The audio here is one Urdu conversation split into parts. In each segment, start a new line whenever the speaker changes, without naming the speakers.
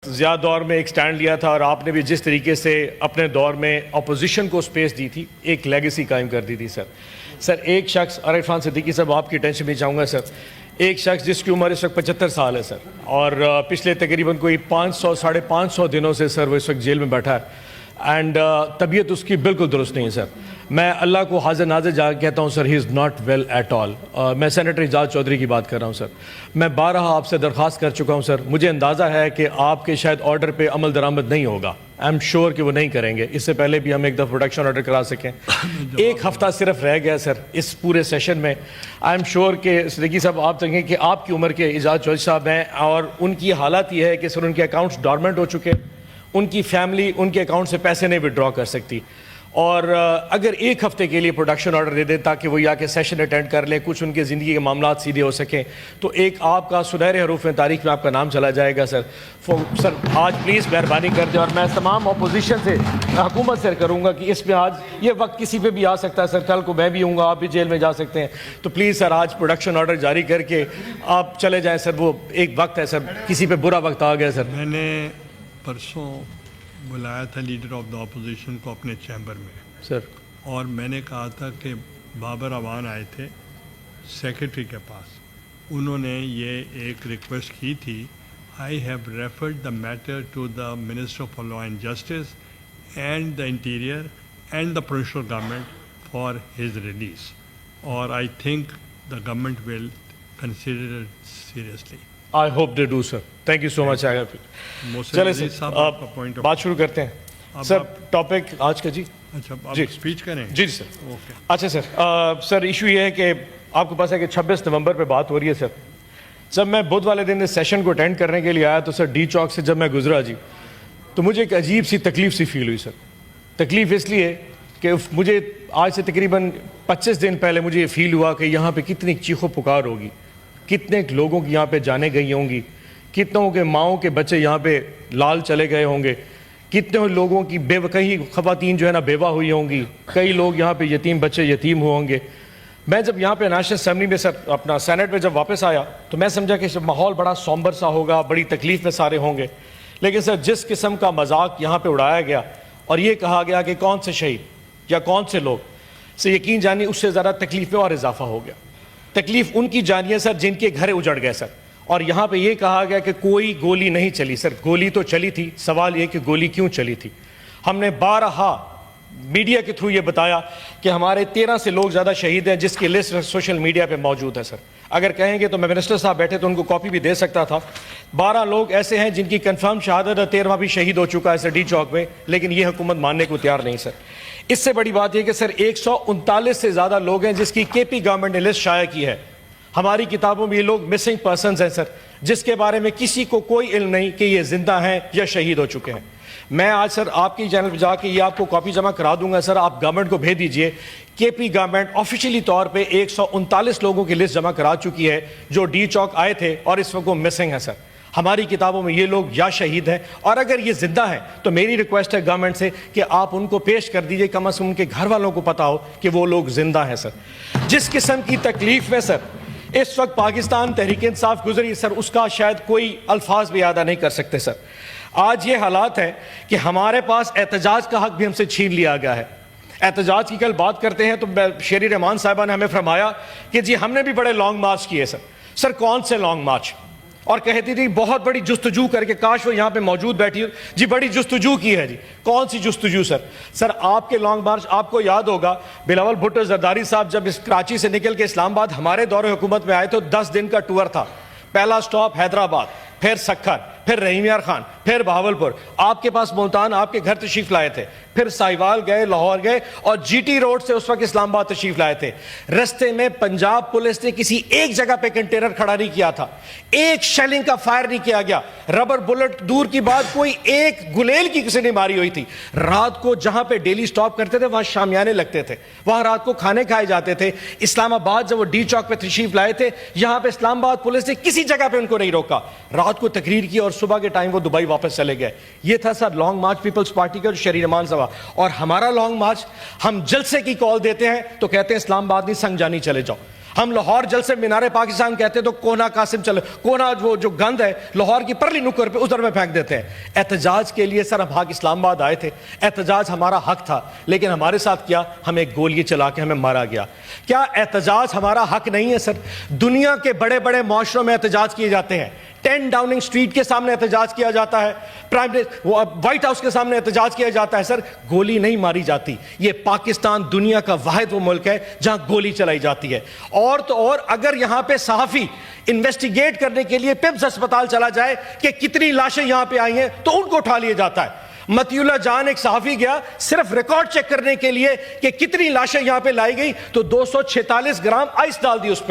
زیادہ دور میں ایک سٹینڈ لیا تھا اور آپ نے بھی جس طریقے سے اپنے دور میں اپوزیشن کو سپیس دی تھی، ایک لیگیسی قائم کر دی تھی سر ایک شخص عرفان صدیقی صاحب آپ کی ٹینشن بھی چاہوں گا سر، ایک شخص جس کی عمر اس وقت 75 سال ہے سر، اور پچھلے تقریباً کوئی 500-550 دنوں سے سر وہ اس وقت جیل میں بیٹھا ہے، اینڈ طبیعت اس کی بالکل درست نہیں ہے سر۔ میں اللہ کو حاضر ناظر جا کے کہتا ہوں sir, he is not well at all. میں سینیٹر اعجاز چودھری کی بات کر رہا ہوں سر۔ میں بارہا آپ سے درخواست کر چکا ہوں سر، مجھے اندازہ ہے کہ آپ کے شاید آرڈر پہ عمل درآمد نہیں ہوگا، آئی ایم شیور کہ وہ نہیں کریں گے، اس سے پہلے بھی ہم ایک دفعہ پروڈکشن آرڈر کرا سکیں۔ ایک ہفتہ صرف رہ گیا سر اس پورے سیشن میں، آئی ایم شیور کہ صدیقی صاحب آپ دیکھیں کہ آپ کی عمر کے اعجاز چودھری صاحب ہیں، اور ان کی حالت یہ ہے کہ سر ان کے اکاؤنٹس ڈورمنٹ ہو چکے، ان کی فیملی ان کے اکاؤنٹ سے پیسے نہیں وڈرا کر سکتی، اور اگر ایک ہفتے کے لیے پروڈکشن آرڈر دے دیں تاکہ وہ یا کے سیشن اٹینڈ کر لیں، کچھ ان کے زندگی کے معاملات سیدھے ہو سکیں، تو ایک آپ کا سنہرے حروف میں تاریخ میں آپ کا نام چلا جائے گا سر۔ سر آج پلیز مہربانی کر دیں، اور میں تمام اپوزیشن سے حکومت سے کروں گا کہ اس میں آج یہ وقت کسی پہ بھی آ سکتا ہے سر، کل کو میں بھی ہوں گا، آپ بھی جیل میں جا سکتے ہیں، تو پلیز سر آج پروڈکشن آرڈر جاری کر کے آپ چلے جائیں سر۔ وہ ایک وقت ہے سر، کسی پہ برا وقت آ گیا سر۔
میں نے پرسوں بلایا تھا لیڈر آف دا اپوزیشن کو اپنے چیمبر میں
سر،
اور میں نے کہا تھا کہ بابر اوان آئے تھے سیکرٹری کے پاس، انہوں نے یہ ایک ریکویسٹ کی تھی، I have referred the matter to the minister of law and justice and the interior and the provincial government for his release, اور I think the government will consider it seriously.
I hope they do sir. Thank you so much. چلے سر بات شروع کرتے ہیں سر۔ ٹاپک آج کا جی
اسپیچ کریں
جی سر۔ اچھا سر ایشو یہ ہے کہ آپ کے پاس ہے کہ 26 نومبر پہ بات ہو رہی ہے سر۔ جب میں بدھ والے دن اس سیشن کو اٹینڈ کرنے کے لیے آیا تو سر ڈی چوک سے جب میں گزرا جی تو مجھے ایک عجیب سی تکلیف سی فیل ہوئی سر۔ تکلیف اس لیے کہ مجھے آج سے تقریباً 25 دن پہلے مجھے یہ فیل ہوا کہ یہاں پہ کتنی چیخو پکار ہوگی، کتنے لوگوں کی یہاں پہ جانیں گئی ہوں گی، کتنوں کے ماؤں کے بچے یہاں پہ لال چلے گئے ہوں گے، کتنے لوگوں کی کئی خواتین جو ہے نا بیوہ ہوئی ہوں گی، کئی لوگ یہاں پہ یتیم بچے یتیم ہوں گے۔ میں جب یہاں پہ نیشنل اسمبلی میں سر اپنا سینٹ میں جب واپس آیا تو میں سمجھا کہ ماحول بڑا سومبر سا ہوگا، بڑی تکلیف میں سارے ہوں گے، لیکن سر جس قسم کا مذاق یہاں پہ اڑایا گیا اور یہ کہا گیا کہ کون سے شہید یا کون سے لوگ، سے یقین جانی اس سے زیادہ تکلیف میں اور اضافہ ہو گیا۔ تکلیف ان کی جانی ہے سر جن کے گھر اجڑ گئے سر، اور یہاں پہ یہ کہا گیا کہ کوئی گولی نہیں چلی سر۔ گولی تو چلی تھی، سوال یہ کہ گولی کیوں چلی تھی۔ ہم نے بارہا میڈیا کے تھرو یہ بتایا کہ ہمارے 13 سے لوگ زیادہ شہید ہیں جس کی لسٹ سوشل میڈیا پہ موجود ہے سر۔ اگر کہیں گے تو میں منسٹر صاحب بیٹھے تو ان کو کاپی بھی دے سکتا تھا۔ 12 لوگ ایسے ہیں جن کی کنفرم شہادت ہے، 13واں بھی شہید ہو چکا ہے سر ڈی چوک میں، لیکن یہ حکومت ماننے کو تیار نہیں سر۔ اس سے بڑی بات یہ کہ سر 139 سے زیادہ لوگ ہیں جس کی کے پی گورنمنٹ نے لسٹ شائع کی ہے۔ ہماری کتابوں میں یہ لوگ مسنگ پرسنز ہیں سر، جس کے بارے میں کسی کو کوئی علم نہیں کہ یہ زندہ ہیں یا شہید ہو چکے ہیں۔ میں آج سر آپ کی چینل پہ جا کے یہ آپ کو کاپی جمع کرا دوں گا سر، آپ گورنمنٹ کو بھیج دیجئے۔ کے پی گورنمنٹ آفیشیلی طور پہ 139 لوگوں کی لسٹ جمع کرا چکی ہے جو ڈی چوک آئے تھے اور اس وقت وہ مسنگ ہیں سر۔ ہماری کتابوں میں یہ لوگ یا شہید ہیں، اور اگر یہ زندہ ہیں تو میری ریکویسٹ ہے گورنمنٹ سے کہ آپ ان کو پیش کر دیجئے، کم از کم ان کے گھر والوں کو پتا ہو کہ وہ لوگ زندہ ہیں سر۔ جس قسم کی تکلیف میں سر اس وقت پاکستان تحریک انصاف گزری سر، اس کا شاید کوئی الفاظ بھی ادا نہیں کر سکتے سر۔ آج یہ حالات ہے کہ ہمارے پاس احتجاج کا حق بھی ہم سے چھین لیا گیا ہے۔ احتجاج کی کل بات کرتے ہیں تو شیری رحمان صاحبہ نے ہمیں فرمایا کہ جی ہم نے بھی بڑے لانگ مارچ کیے سر۔ سر کون سے لانگ مارچ؟ اور کہتی تھی بہت بڑی جستجو کر کے، کاش وہ یہاں پہ موجود بیٹھی ہو جی، بڑی جستجو کی ہے جی۔ کون سی جستجو سر؟ سر آپ کے لانگ مارچ آپ کو یاد ہوگا، بلاول بھٹو زرداری صاحب جب اس کراچی سے نکل کے اسلام آباد ہمارے دور حکومت میں آئے تو 10 دن کا ٹور تھا۔ پہلا سٹاپ حیدرآباد، پھر سکھر، پھر رحیم یار خان، پھر بہاولپور، آپ کے پاس ملتان آپ کے گھر تشریف لائے تھے، پھر سائیوال گئے، لاہور گئے، اور جی ٹی روڈ سے اس وقت اسلام آباد تشریف لائے تھے۔ رستے میں پنجاب پولیس نے کسی ایک جگہ پہ کنٹینر کھڑا نہیں کیا تھا، ایک شیلنگ کا فائر نہیں کیا گیا، ربر بلٹ دور کی بات، کوئی ایک گلیل کی کسی نے ماری ہوئی تھی۔ رات کو جہاں پہ ڈیلی سٹاپ کرتے تھے وہاں شامیانے لگتے تھے، وہاں رات کو کھانے کھائے جاتے تھے۔ اسلام آباد جب وہ ڈی چوک پہ تشریف لائے تھے، یہاں پہ اسلام آباد پولیس نے کسی جگہ پہ ان کو نہیں روکا، رات کو تقریر کی اور صبح کے ٹائم وہ دبئی واپس چلے گئے۔ یہ تھا سر لانگ مارچ پیپلز پارٹی کا، شری رحمان صاحب۔ اور ہمارا لانگ مارچ، ہم جلسے کی کال دیتے ہیں تو کہتے ہیں اسلام آباد نہیں سنگ جانی چلے جاؤ۔ ہم لاہور جلسے مینار پاکستان کہتے تو کونا قاسم چلے کونا وہ جو گند ہے لاہور کی پرلی نکر پہ ادھر میں پھینک دیتے ہیں۔ احتجاج کے لیے سر ہم حق اسلام آباد آئے تھے، احتجاج ہمارا حق تھا، لیکن ہمارے ساتھ کیا، ہمیں گولی چلا کے ہمیں مارا گیا۔ کیا احتجاج ہمارا حق نہیں ہے سر؟ دنیا کے بڑے بڑے معاشروں میں احتجاج کیے جاتے ہیں، 10 ڈاؤننگ اسٹریٹ کے سامنے احتجاج کیا جاتا ہے، وائٹ ہاؤس کے سامنے احتجاج کیا جاتا ہے، سر گولی نہیں ماری جاتی۔ یہ پاکستان دنیا کا واحد وہ ملک ہے جہاں گولی چلائی جاتی ہے۔ اور تو اور اگر یہاں پہ صحافی انویسٹیگیٹ کرنے کے لیے پپس ہسپتال چلا جائے کہ کتنی لاشیں یہاں پہ آئی ہیں تو ان کو اٹھا لیا جاتا ہے۔ متی اللہ جان ایک صحافی گیا صرف ریکارڈ چیک کرنے کے لیے کہ کتنی لاشیں یہاں پہ لائی گئی تو 246 گرام آئس ڈال دی اس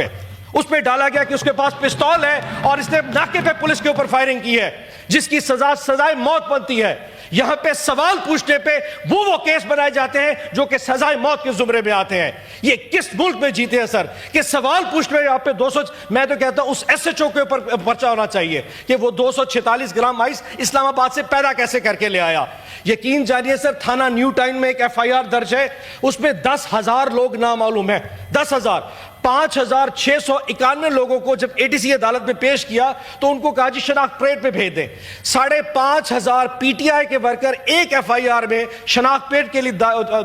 پہ ڈالا گیا کہ اس کے پاس پستول ہے اور اس نے ناکے پہ پولیس کے اوپر فائرنگ کی ہے جس کی سزائے موت بنتی ہے۔ یہاں پہ سوال پوچھنے پہ وہ کیس بنائے جاتے ہیں جو کہ سزائے موت کے زمرے میں آتے ہیں۔ یہ کس ملک میں جیتے ہیں سر کہ سوال پوچھنے میں آپ پہ 200، میں تو کہتا ہوں اس ایس ایچ او کے اوپر پرچہ ہونا چاہیے کہ وہ 246 گرام آئس اسلام آباد سے پیدا کیسے کر کے لے آیا۔ یقین جانیے سر تھانہ نیو ٹاؤن میں ایک FIR درج ہے، اس میں 10,000 لوگ نامعلوم ہیں، 10,000۔ 5,691 لوگوں کو جب ATC عدالت میں پیش کیا تو ان کو کہا جی شناخت پریڈ پہ بھیج دیں۔ 5,500 PTI کے ورکر ایک FIR میں شناخت پریڈ کے لیے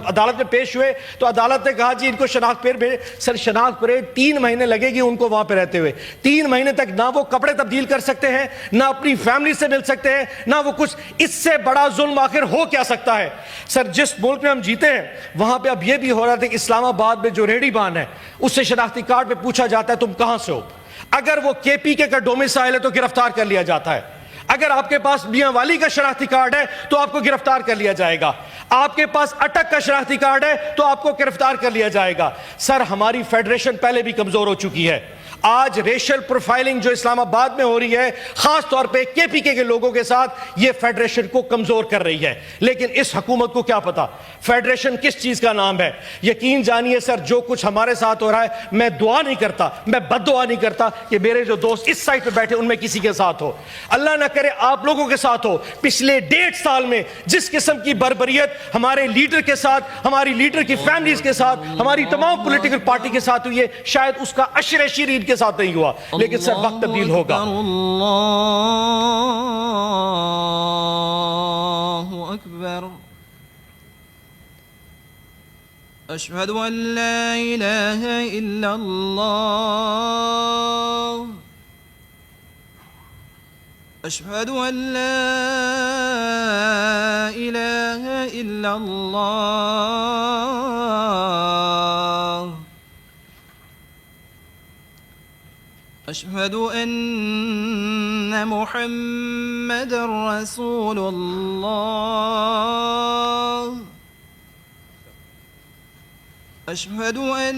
عدالت میں پیش ہوئے تو عدالت نے کہا جی ان کو شناخت پریڈ بھیجیں۔ سر شناخت پریڈ 3 مہینے لگے گی ان کو وہاں پہ رہتے ہوئے، 3 مہینے تک نہ وہ کپڑے تبدیل کر سکتے ہیں، نہ اپنی فیملی سے مل سکتے ہیں، نہ وہ کچھ۔ اس سے بڑا ظلم آخر ہو کیا سکتا ہے؟ سر جس ملک میں ہم جیتے ہیں وہاں پہ اب یہ بھی ہو رہا تھا کہ اسلام آباد میں جو ریڈی بان ہے اس سے شناختی کارڈ پہ پوچھا جاتا ہے تم کہاں سے ہو، اگر وہ KPK کا ڈومیسائل ہے تو گرفتار کر لیا جاتا ہے، اگر آپ کے پاس میاں والی کا شناختی کارڈ ہے تو آپ کو گرفتار کر لیا جائے گا، آپ کے پاس اٹک کا شناختی کارڈ ہے تو آپ کو گرفتار کر لیا جائے گا۔ سر ہماری فیڈریشن پہلے بھی کمزور ہو چکی ہے، آج ریشل پروفائلنگ جو اسلام آباد میں ہو رہی ہے خاص طور پہ KPK کے لوگوں کے ساتھ، یہ فیڈریشن کو کمزور کر رہی ہے، لیکن اس حکومت کو کیا پتا فیڈریشن کس چیز کا نام ہے۔ یقین جانیے سر جو کچھ ہمارے ساتھ ہو رہا ہے، میں دعا نہیں کرتا، میں بد دعا نہیں کرتا کہ میرے جو دوست اس سائٹ پہ بیٹھے ان میں کسی کے ساتھ ہو، اللہ نہ کرے آپ لوگوں کے ساتھ ہو۔ پچھلے 1.5 سال میں جس قسم کی بربریت ہمارے لیڈر کے ساتھ، ہماری لیڈر کی فیملیز کے ساتھ، ہماری تمام پولیٹیکل پارٹی کے ساتھ ہوئی ہے، شاید اس کا عشر شیرین کے ساتھ نہیں ہوا، لیکن سر وقت تبدیل ہوگا۔
اللہ اکبر، اشہد ان لا الہ الا اللہ، اشہد ان لا الہ الا اللہ، اشہد ان محمد رسول اللہ، اشہد ان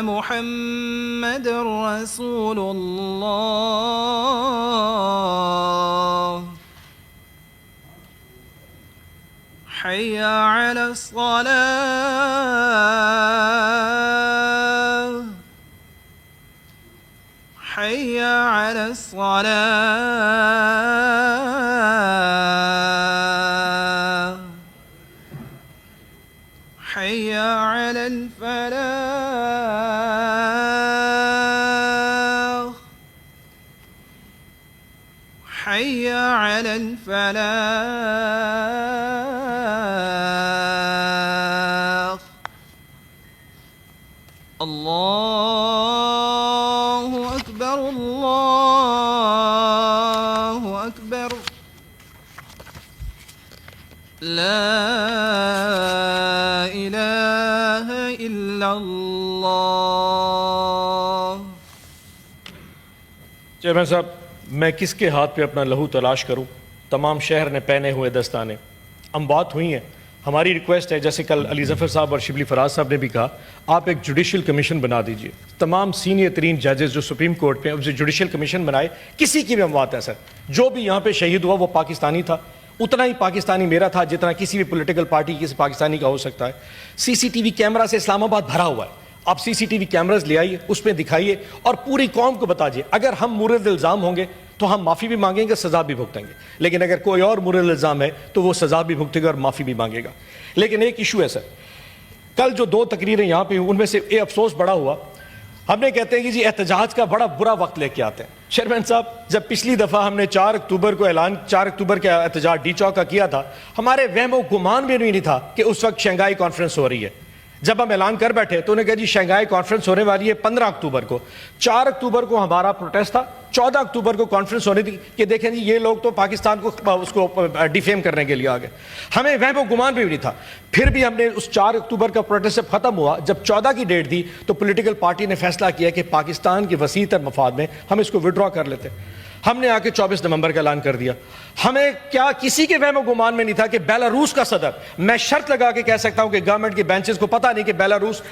محمد رسول اللہ، حی علی الصلاة، حی علی الصلاة، حی علی الفلاح، حی علی الفلاح، اللہ اکبر، اللہ اکبر، لا الہ الا اللہ۔
چیئرمین صاحب میں کس کے ہاتھ پہ اپنا لہو تلاش کروں؟ تمام شہر نے پہنے ہوئے دستانے، اموات ہوئی ہیں۔ ہماری ریکویسٹ ہے جیسے کل علی ظفر صاحب اور شبلی فراز صاحب نے بھی کہا، آپ ایک جوڈیشل کمیشن بنا دیجئے، تمام سینئر ترین ججز جو سپریم کورٹ پہ اسے جوڈیشل کمیشن بنائے، کسی کی بھی اموات ہے سر، جو بھی یہاں پہ شہید ہوا وہ پاکستانی تھا، اتنا ہی پاکستانی میرا تھا جتنا کسی بھی پولیٹیکل پارٹی کسی پاکستانی کا ہو سکتا ہے۔ CCTV کیمرہ سے اسلام آباد بھرا ہوا ہے، آپ CCTV کیمراز لے آئیے، اس میں دکھائیے اور پوری قوم کو بتائیے۔ اگر ہم مورد الزام ہوں گے تو ہم معافی بھی مانگیں گے، سزا بھی بھگتیں گے، لیکن اگر کوئی اور مورد الزام ہے تو وہ سزا بھی بھگتے گا اور معافی بھی مانگے گا۔ لیکن ایک ایشو ہے سر، کل جو 2 تقریریں یہاں پہ ہوئی ان میں سے ایک افسوس بڑا ہوا، ہم نے کہتے ہیں کہ جی احتجاج کا بڑا برا وقت لے کے آتے ہیں۔ چیئرمین صاحب جب پچھلی دفعہ ہم نے 4 اکتوبر کا احتجاج ڈی چوک کا کیا تھا، ہمارے وہم و گمان بھی نہیں تھا کہ اس وقت شنگھائی کانفرنس ہو رہی ہے۔ جب ہم اعلان کر بیٹھے تو انہوں نے کہا جی شنگھائی کانفرنس ہونے والی ہے 15 اکتوبر کو۔ 4 اکتوبر کو ہمارا پروٹیسٹ تھا، 14 اکتوبر کو کانفرنس ہونی تھی کہ دیکھیں جی یہ لوگ تو پاکستان کو اس کو ڈیفیم کرنے کے لیے آ گئے۔ ہمیں وہم و گمان بھی نہیں تھا۔ پھر بھی ہم نے اس 4 اکتوبر کا پروٹیسٹ جب ختم ہوا، جب 14 کی ڈیٹ دی تو پولیٹیکل پارٹی نے فیصلہ کیا کہ پاکستان کے وسیع تر مفاد میں ہم اس کو وڈرا کر لیتے۔ ہم نے آ کے 24 نومبر کا اعلان کر دیا۔ ہمیں کیا کسی کے وہم و گمان میں نہیں تھا کہ بیلاروس کا صدر، میں شرط لگا کے کہہ سکتا ہوں کہ گورنمنٹ کے بینچز کو پتہ نہیں کہ بیلاروس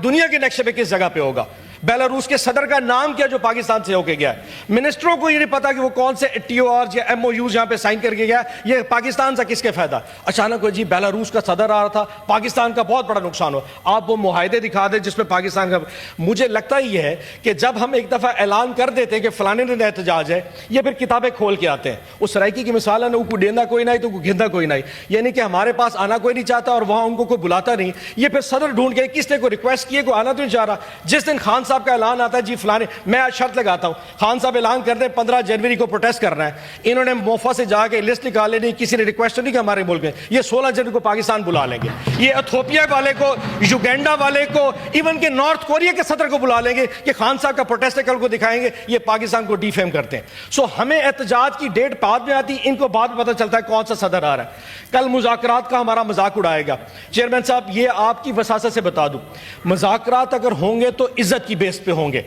دنیا کے نقشے پہ کس جگہ پہ ہوگا۔ بیلاروس کے صدر کا نام کیا جو پاکستان سے ہو کے گیا ہے؟ منسٹروں کو یہ نہیں پتا کہ وہ کون سے ٹی او آر یا ایم او یوز یہاں پہ سائن کر کے گیا، یہ پاکستان سے کس کے فائدہ؟ اچانک جی بیلاروس کا صدر آ رہا تھا، پاکستان کا بہت بڑا نقصان ہو۔ آپ وہ معاہدے دکھا دیں جس میں پاکستان کا، مجھے لگتا یہ ہے کہ جب ہم ایک دفعہ اعلان کر دیتے ہیں کہ فلانے دن احتجاج ہے، یہ پھر کتابیں کھول کے آتے ہیں۔ اس سرائکی کی مثال ہے نا، کو ڈیندا کوئی نہیں تو کو گھندا کوئی نہیں، یعنی کہ ہمارے پاس آنا کوئی نہیں چاہتا اور وہاں ان کو کوئی بلاتا نہیں۔ یہ پھر صدر ڈھونڈ کے کس نے کوئی ریکویسٹ کیے، کوئی آنا تو نہیں چاہ رہا۔ جس دن خان صاحب کا اعلان آتا ہے جی فلانے، میں آج شرط لگاتا ہوں خان صاحب اعلان کر دیں 15 جنوری کو پروٹیسٹ کرنا ہے، انہوں نے موفا سے جا کے لسٹ نکال لینی، کسی نے ریکویسٹ نہیں کہ ہمارے ملک میں، یہ 16 جنوری کو پاکستان بلا لیں گے، یہ ایتھوپیا والے کو، یوگینڈا والے کو، ایون کہ نارتھ کوریا کے صدر کو بلا لیں گے کہ خان صاحب کا پروٹیسٹ کل کو دکھائیں گے، یہ پاکستان کو ڈیفیم کرتے ہیں۔ سو ہمیں احتجاج کی ڈیٹ بعد میں آتی، ان کو بعد میں پتہ چلتا ہے کون سا صدر آ رہا ہے۔ کل مذاکرات کا ہمارا مذاق اڑائے گا چیئرمین صاحب، یہ آپ کی وساست سے بتا دوں، مذاکرات اگر ہوں گے تو عزت کی بیس پہ ہوں گے،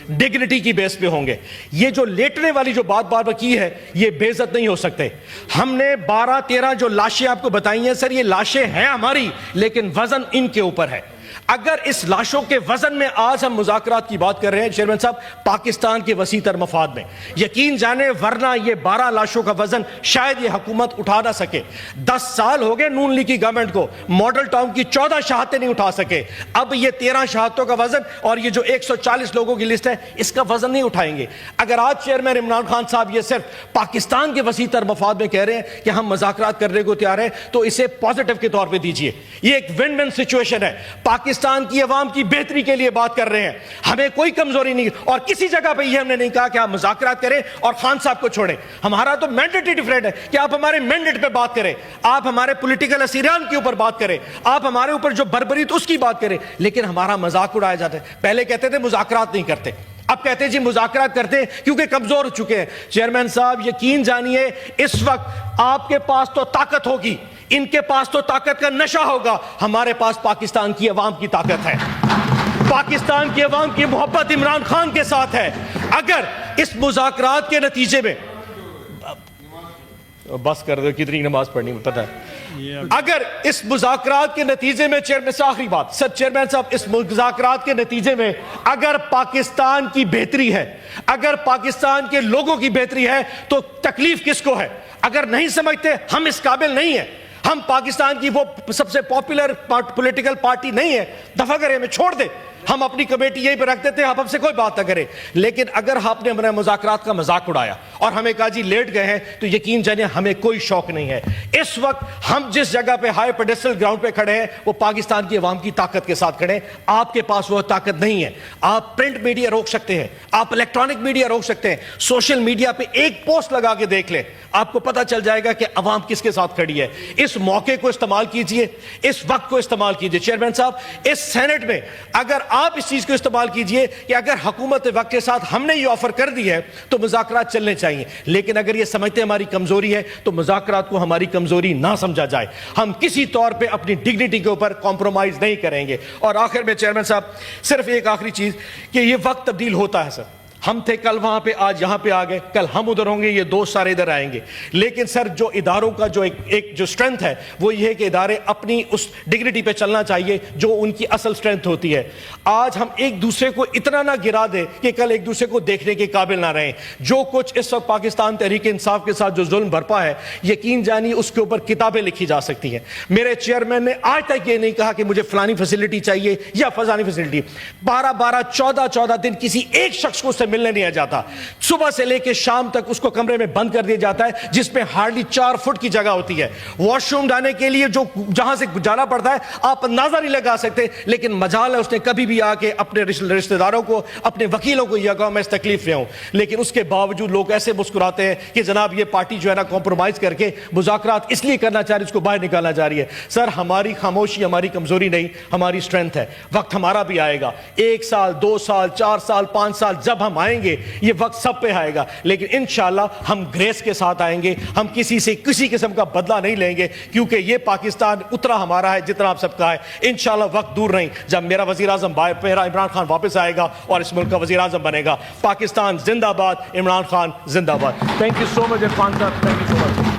ڈگنیٹی کی بیس پہ ہوں گے۔ یہ جو لیٹنے والی جو بات بار بار کی ہے، یہ بے عزت نہیں ہو سکتے۔ ہم نے 12-13 جو لاشیں آپ کو بتائی ہیں سر، یہ لاشیں ہیں ہماری، لیکن وزن ان کے اوپر ہے۔ اگر اس لاشوں کے وزن میں آج ہم مذاکرات کی بات کر رہے ہیں چیئرمین صاحب، پاکستان کے وسیع تر مفاد میں، یقین جانے ورنہ یہ 12 لاشوں کا وزن شاید یہ حکومت اٹھا نہ سکے۔ 10 سال ہو گئے نون لیگ کی گورنمنٹ کو، ماڈل ٹاؤن کی 14 شہادتیں نہیں اٹھا سکے، اب یہ 13 شہادتوں کا وزن اور یہ جو 140 لوگوں کی لسٹ ہے اس کا وزن نہیں اٹھائیں گے۔ اگر آج چیئرمین عمران خان صاحب یہ صرف پاکستان کے وسیع تر مفاد میں کہہ رہے ہیں کہ ہم مذاکرات کرنے کو تیار ہیں، تو اسے پازیٹیو کے طور پہ دیجئے۔ یہ ایک ون ون سچویشن ہے، پاکستان کی عوام کی بہتری کے لیے بات کر رہے ہیں، ہمیں کوئی کمزوری نہیں، اور کسی جگہ پہ یہ ہم نے نہیں کہا کہ آپ مذاکرات کریں اور خان صاحب کو چھوڑیں۔ ہمارا تو مینڈیٹ ہی ڈیفرنٹ ہے کہ آپ ہمارے مینڈیٹ پہ بات کریں، آپ ہمارے پولیٹیکل اسیران کے اوپر بات کریں، آپ ہمارے اوپر جو بربریت اس کی بات کریں، لیکن ہمارا مذاق اڑایا جاتا ہے۔ پہلے کہتے تھے مذاکرات نہیں کرتے، اب کہتے ہیں جی مذاکرات کرتے ہیں کیونکہ کمزور ہو چکے ہیں۔ چیئرمین صاحب یقین جانیے اس وقت آپ کے پاس تو طاقت ہوگی، ان کے پاس تو طاقت کا نشہ ہوگا، ہمارے پاس پاکستان کی عوام کی طاقت ہے، پاکستان کی عوام کی محبت عمران خان کے ساتھ ہے۔ اگر اس مذاکرات کے نتیجے میں، بس کر دو کتنی نماز پڑھنی پتہ ہے، اگر اس مذاکرات کے نتیجے میں چیئرمین صاحب، آخری بات سر چیئرمین صاحب، اس مذاکرات کے نتیجے میں اگر پاکستان کی بہتری ہے، اگر پاکستان کے لوگوں کی بہتری ہے تو تکلیف کس کو ہے؟ اگر نہیں سمجھتے ہم اس قابل نہیں ہیں، ہم پاکستان کی وہ سب سے پاپولر پولیٹیکل پارٹی نہیں ہے، دفع کریں، ہمیں چھوڑ دیں، ہم اپنی کمیٹی یہیں پہ رکھ دیتے ہیں، آپ ہم سے کوئی بات نہ کریں۔ لیکن اگر آپ نے ہمارے مذاکرات کا مذاق اڑایا اور ہمیں کہا جی لیٹ گئے ہیں، تو یقین جانیے ہمیں کوئی شوق نہیں ہے۔ اس وقت ہم جس جگہ پہ ہائی پیڈسٹل گراؤنڈ پہ کھڑے ہیں وہ پاکستان کی عوام کی طاقت کے ساتھ کھڑے ہیں۔ آپ کے پاس وہ طاقت نہیں ہے۔ آپ پرنٹ میڈیا روک سکتے ہیں، آپ الیکٹرانک میڈیا روک سکتے ہیں، سوشل میڈیا پہ ایک پوسٹ لگا کے دیکھ لیں، آپ کو پتہ چل جائے گا کہ عوام کس کے ساتھ کھڑی ہے۔ اس موقع کو استعمال کیجئے، اس وقت کو استعمال کیجئے۔ چیئرمین صاحب، اس سینٹ میں اگر آپ اس چیز کو استعمال کیجئے کہ اگر حکومت وقت کے ساتھ ہم نے یہ آفر کر دی ہے تو مذاکرات چلنے چاہیے، لیکن اگر یہ سمجھتے ہماری کمزوری ہے تو مذاکرات کو ہماری کمزوری نہ سمجھا جائے۔ ہم کسی طور پہ اپنی ڈگنیٹی کے اوپر کمپرومائز نہیں کریں گے۔ اور آخر میں چیئرمین صاحب صرف ایک آخری چیز کہ یہ وقت تبدیل ہوتا ہے سر، ہم تھے کل وہاں پہ، آج یہاں پہ آ گئے، کل ہم ادھر ہوں گے، یہ دوست سارے ادھر آئیں گے، لیکن سر جو اداروں کا جو ایک جو اسٹرینتھ ہے وہ یہ ہے کہ ادارے اپنی اس ڈگنیٹی پہ چلنا چاہیے جو ان کی اصل اسٹرینتھ ہوتی ہے۔ آج ہم ایک دوسرے کو اتنا نہ گرا دیں کہ کل ایک دوسرے کو دیکھنے کے قابل نہ رہیں۔ جو کچھ اس وقت پاکستان تحریک انصاف کے ساتھ جو ظلم برپا ہے، یقین جانی اس کے اوپر کتابیں لکھی جا سکتی ہیں۔ میرے چیئرمین نے آج تک یہ نہیں کہا کہ مجھے فلانی فیسلٹی چاہیے یا فلانی فیسلٹی۔ 12 دن کسی ایک شخص کو ملنے نہیں آ جاتا. صبح سے لے کے شام تک اس کو کمرے میں بند کر دیا جاتا ہے جس میں ہارڈلی 4 فٹ کی جگہ ہوتی ہے. واش روم جانے کے لیے جو جہاں سے جانا پڑتا ہے آپ اندازہ نہیں لگا سکتے, لیکن مجال ہے اس نے کبھی بھی آ کے اپنے رشتہ داروں کو, اپنے وکیلوں کو یہ کہا میں اس تکلیف میں ہوں. لیکن اس کے باوجود لوگ ایسے مسکراتے ہیں کہ جناب یہ پارٹی جو ہے نا کمپرومائز کر کے مذاکرات اس لیے کرنا چاہ رہی ہے, اس کو باہر نکالنا چاہ رہی ہے. سر ہماری خاموشی ہماری کمزوری نہیں, ہماری اسٹرینتھ ہے. وقت ہمارا بھی آئے گا, 1 سال 2 سال 4 سال 5 سال جب ہم آئیں گے یہ وقت سب پہ آئے گا, لیکن انشاءاللہ ہم گریس کے ساتھ آئیں گے. ہم کسی سے کسی قسم کا بدلہ نہیں لیں گے, کیونکہ یہ پاکستان اتنا ہمارا ہے جتنا آپ سب کا ہے. انشاءاللہ وقت دور نہیں جب میرا وزیر اعظم میرا عمران خان واپس آئے گا اور اس ملک کا وزیر اعظم بنے گا. پاکستان زندہ باد, عمران خان زندہ باد. تھینک یو سو مچ عرفان صاحب, تھینک یو سو مچ.